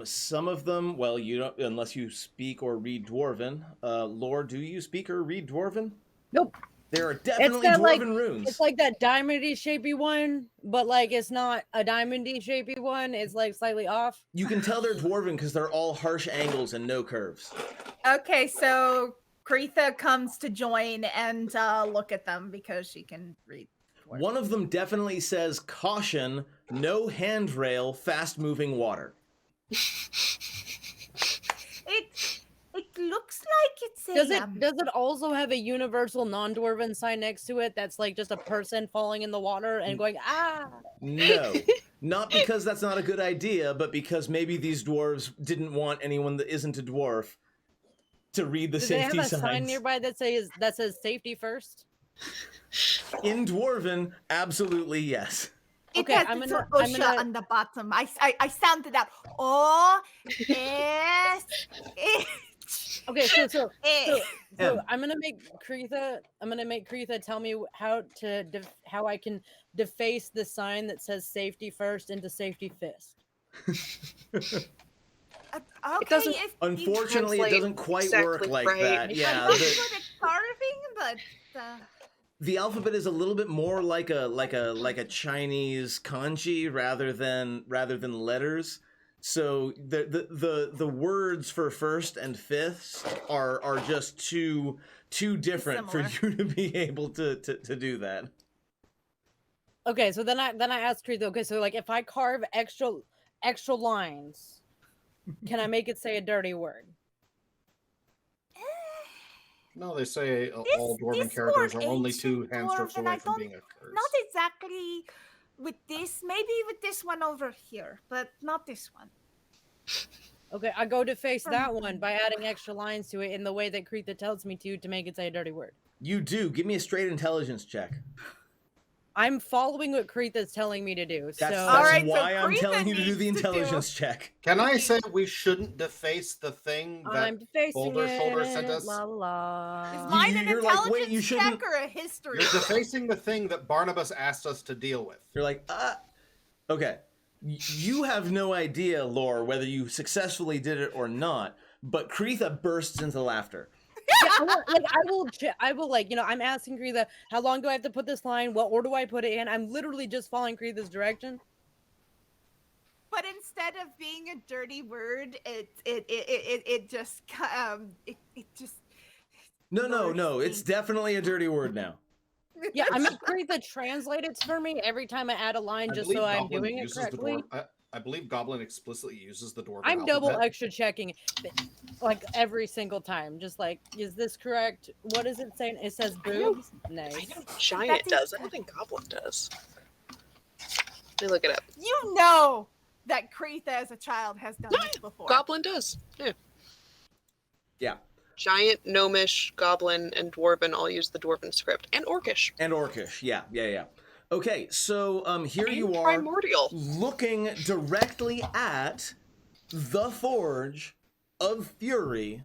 Some of them, well, you don't, unless you speak or read Dwarven. Lore, do you speak or read Dwarven? Nope. There are definitely got, Dwarven like- runes. It's like that diamondy shapey one, but like it's not a diamondy shapey one. It's like slightly off. You can tell they're Dwarven because they're all harsh angles and no curves. Okay, so Kretha comes to join and look at them because she can read. One of them definitely says, "Caution, no handrail, fast-moving water." It looks like it's a Does it also have a universal non-dwarven sign next to it that's like just a person falling in the water and going ah? No, not because that's not a good idea, but because maybe these dwarves didn't want anyone that isn't a dwarf to read the Do they have safety a sign signs. nearby that says safety first? In Dwarven, absolutely yes. It Okay, has I'm the gonna- word I'm Osha gonna- on the bottom. I sounded out. O S H. Okay, so M. I'm gonna make Kretha tell me how I can deface the sign that says safety first into safety fist. Okay, doesn't- if Unfortunately, it translate doesn't quite exactly work like right. that. I'm Yeah, not good at carving, but the alphabet is a little bit more like a Chinese kanji rather than letters. So the words for first and fifths are just too different for Similar. you to be able to do that. Okay, so then I asked Creed, okay, so like if I carve extra lines, can I make it say a dirty word? No, they say all dwarven this characters more are only two ancient hand strokes dwarven, away I from don't- being a curse. Not exactly with this. Maybe with this one over here, but not this one. Okay, I go to face From- that one by adding extra lines to it in the way that Creetha tells me to make it say a dirty word. You do. Give me a straight intelligence check. I'm following what Creetha's telling me to do. That's, So that's All right, so why I'm Creetha telling you to do needs the to do- intelligence check. Can I say we shouldn't deface the thing that I'm facing Boulder it. Shoulder sent us? La la la. Is mine an you're like, intelligence wait, you shouldn't- check or a history? you're check? defacing the thing that Barnabas asked us to deal with? You're like, okay. You have no idea, Lore, whether you successfully did it or not, but Creetha bursts into laughter. Yeah, I will like, I'm asking Creetha, how long do I have to put this line? What order do I put it in? I'm literally just following Creetha's direction. But instead of being a dirty word, it just No, Lord, it's stink. definitely a dirty word now. Yeah, I make Creetha translate it for me every time I add a line, just so I'm doing it correctly. I believe Goblin explicitly uses the dwarven I'm double alphabet. extra checking, like every single time. Just like, is this correct? What is it saying? It says boobs. I Nice. know Giant That does. is- I don't think Goblin does. Let me look it up. You know that Creetha as a child has done this before. Goblin does. Yeah. Yeah. Giant, Gnomish, Goblin, and Dwarven all use the Dwarven script. And Orcish. And Orcish, yeah. Okay, so here And you are Primordial. looking directly at the Forge of Fury.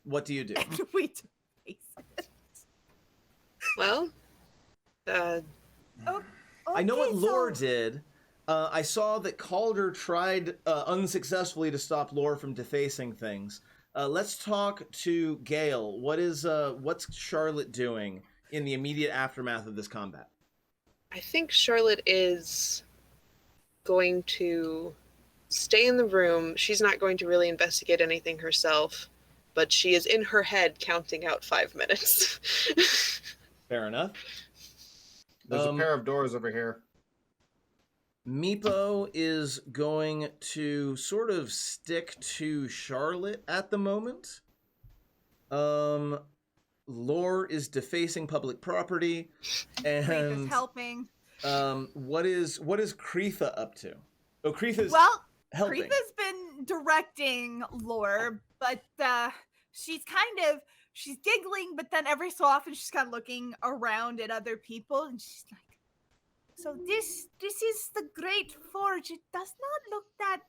What do you do? We do face it. Well, I know what Okay, Lore so- did. I saw that Calder tried unsuccessfully to stop Lore from defacing things. Let's talk to Gale. What's Charlotte doing in the immediate aftermath of this combat? I think Charlotte is going to stay in the room. She's not going to really investigate anything herself, but she is in her head counting out 5 minutes. Fair enough. There's a pair of doors over here. Meepo is going to sort of stick to Charlotte at the moment. Lore is defacing public property, Creetha's and helping. what is Creetha up to? Oh, Creetha's Well, helping. Creetha's been directing Lore, but she's giggling, but then every so often she's kind of looking around at other people, and she's like, "So this is the Great Forge. It does not look that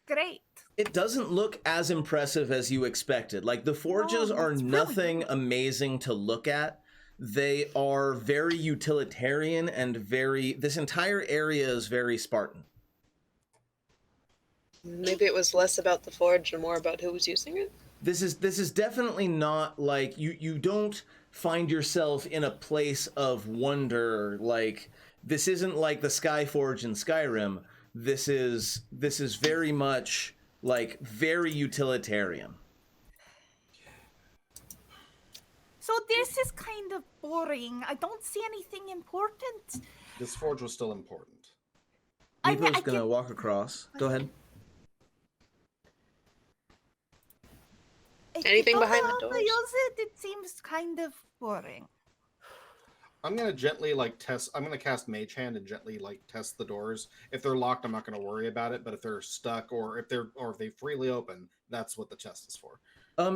great." It doesn't look as impressive as you expected. Like, the forges No, are it's really nothing not. amazing to look at. They are very utilitarian and this entire area is very Spartan. Maybe it was less about the forge and more about who was using it. This is definitely not like you don't find yourself in a place of wonder. Like, this isn't like the Skyforge in Skyrim. This is very much like very utilitarian. So this is kind of boring. I don't see anything important. This forge was still important. I mean, Meepo's I gonna can- walk across. Go ahead. Anything If you behind the don't know how to doors? use it, it seems kind of boring. I'm gonna gently test. I'm gonna cast Mage Hand and gently test the doors. If they're locked, I'm not gonna worry about it. But if they're stuck or if they freely open, that's what the chest is for.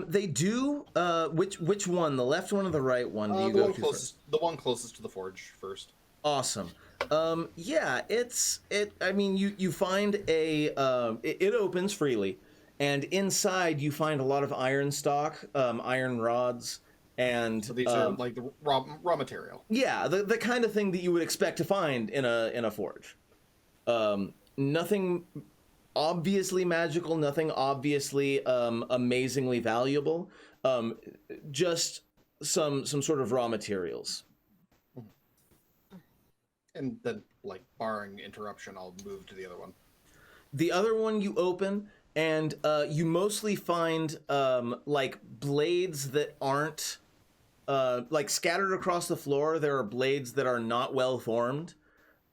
They do. Which one? The left one or the right one? Do you The go one to closest, the one closest to the forge first. Awesome. Yeah, I mean, you find it opens freely, and inside you find a lot of iron stock, iron rods, and So these are like the raw material. yeah, the kind of thing that you would expect to find in a forge. Nothing obviously magical, nothing obviously amazingly valuable. Just some sort of raw materials. And then, like, barring interruption, I'll move to the other one. The other one you open, and you mostly find like blades that aren't like scattered across the floor. There are blades that are not well formed,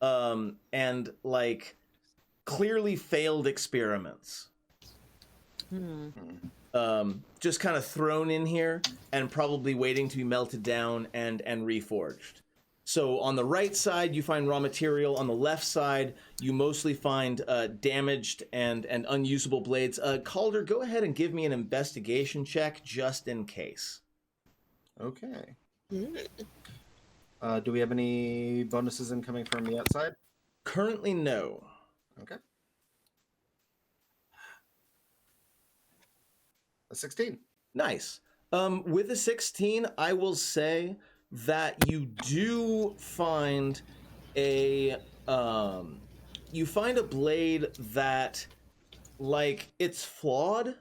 and like clearly failed experiments. Just kind of thrown in here and probably waiting to be melted down and reforged. So on the right side, you find raw material. On the left side, you mostly find damaged and unusable blades. Calder, go ahead and give me an investigation check just in case. Okay. Mm. Do we have any bonuses incoming from the outside? Currently, no. Okay. A 16. Nice. With a 16, I will say that you do find a blade that, like, it's flawed,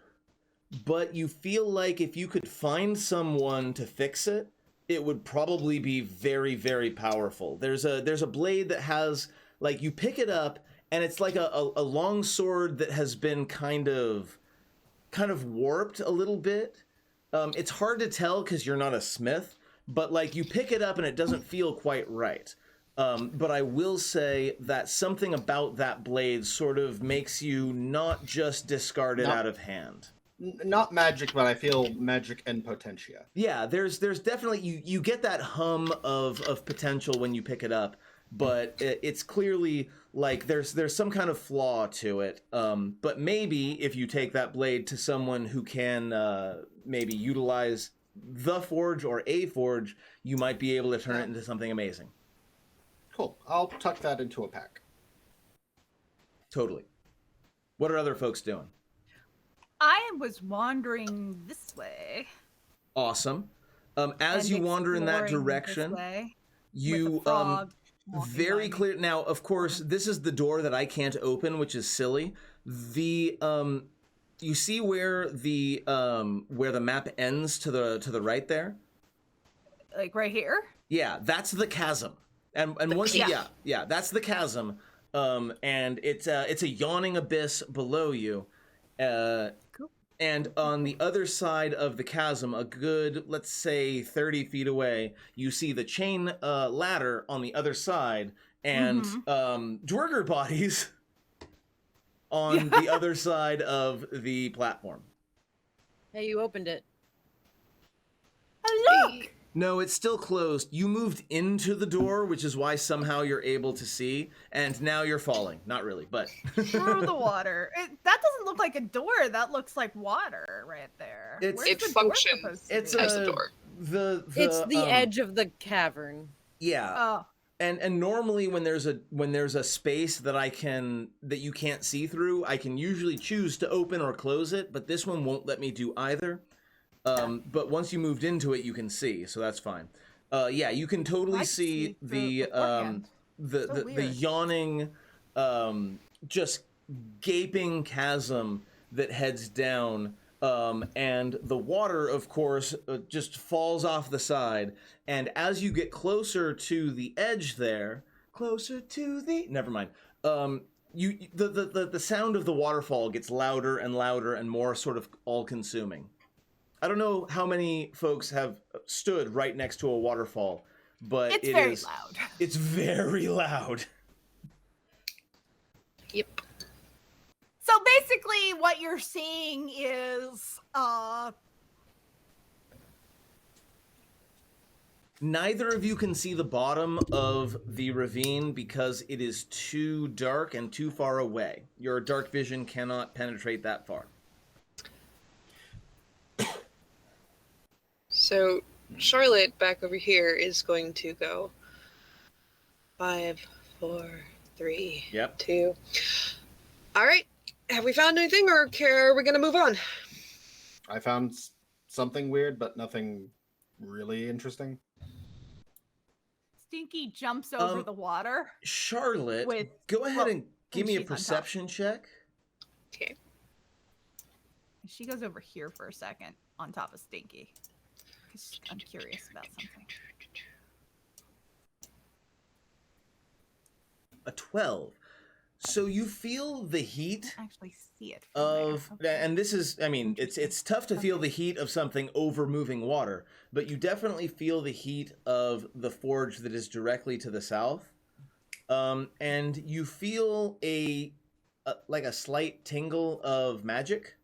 but you feel like if you could find someone to fix it, it would probably be very, very powerful. There's a blade that has, like, you pick it up and it's like a long sword that has been kind of warped a little bit. It's hard to tell because you're not a smith, but like you pick it up and it doesn't feel quite right. But I will say that something about that blade sort of makes you not just discard it out of hand. Not magic, but I feel magic and potentia. Yeah, there's definitely, you get that hum of potential when you pick it up, but it's clearly like there's some kind of flaw to it. But maybe if you take that blade to someone who can maybe utilize the forge or a forge, you might be able to turn it into something amazing. Cool. I'll tuck that into a pack. Totally. What are other folks doing? I was wandering this way. Awesome. As and you wander in that exploring this direction, way you with the frog walking very by me. clear. Now, of course, this is the door that I can't open, which is silly. The you see where the map ends to the right there? Like right here? Yeah, that's the chasm. And once yeah, that's the chasm. And it's a yawning abyss below you. Cool. And on the other side of the chasm, a good, let's say 30 feet away, you see the chain ladder on the other side, and Dwerger bodies on the other side of the platform. Hey, you opened it. Oh, look! No, it's still closed. You moved into the door, which is why somehow you're able to see, and now you're falling. Not really, but... Through the water. That doesn't look like a door. That looks like water right there. It's- Where's It the door functions supposed to It's be? as a door. It's the edge of the cavern. Yeah. Oh. And normally when there's a space that you can't see through, I can usually choose to open or close it, but this one won't let me do either. But once you moved into it, you can see, so that's fine. Yeah, you can totally I see the beforehand. So weird. yawning, just gaping chasm that heads down, and the water, of course, just falls off the side. And as you get closer to the edge there, never mind. The sound of the waterfall gets louder and louder and more sort of all-consuming. I don't know how many folks have stood right next to a waterfall, but It's very loud. It's very loud. Yep. So basically what you're seeing is Neither of you can see the bottom of the ravine because it is too dark and too far away. Your dark vision cannot penetrate that far. So Charlotte back over here is going to go 5, 4, 3, Yep. 2. All right. Have we found anything, or are we going to move on? I found something weird, but nothing really interesting. Stinky jumps over the water. Charlotte, With- go ahead well, and give me a she's on top. perception check. Okay. She goes over here for a second on top of Stinky. 'Cause I'm curious about something. a 12. So you feel the heat Actually see it from of, there. and this is, I mean, it's tough to feel the heat of something over moving water, but you definitely feel the heat of the forge that is directly to the south. And you feel like a slight tingle of magic.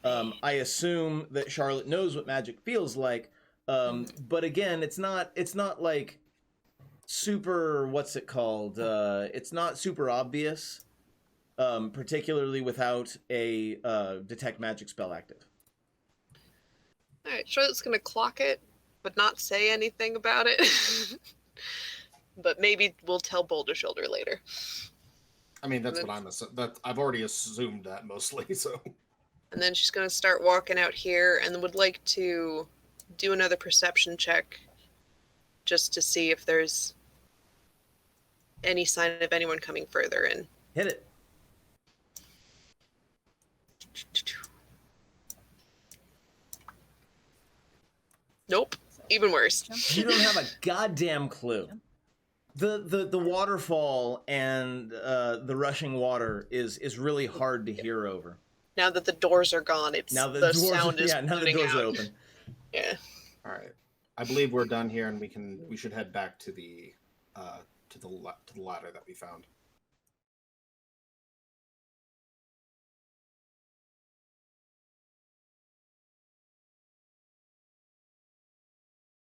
I assume that Charlotte knows what magic feels like, but again, it's not like super, what's it called? It's not super obvious, particularly without a detect magic spell active. All right, Charlotte's gonna clock it, but not say anything about it. But maybe we'll tell Boulder Shoulder later. I mean, that's what I've already assumed that mostly. So, And then she's gonna start walking out here, and would like to do another perception check, just to see if there's any sign of anyone coming further in. Hit it. Nope. Even worse. You don't have a goddamn clue. The waterfall and the rushing water is really hard to hear over. Now that the doors are gone, it's Now the the doors, sound is now the flooding doors out. are open. Yeah. all right, I believe we're done here, and we should head back to the ladder that we found.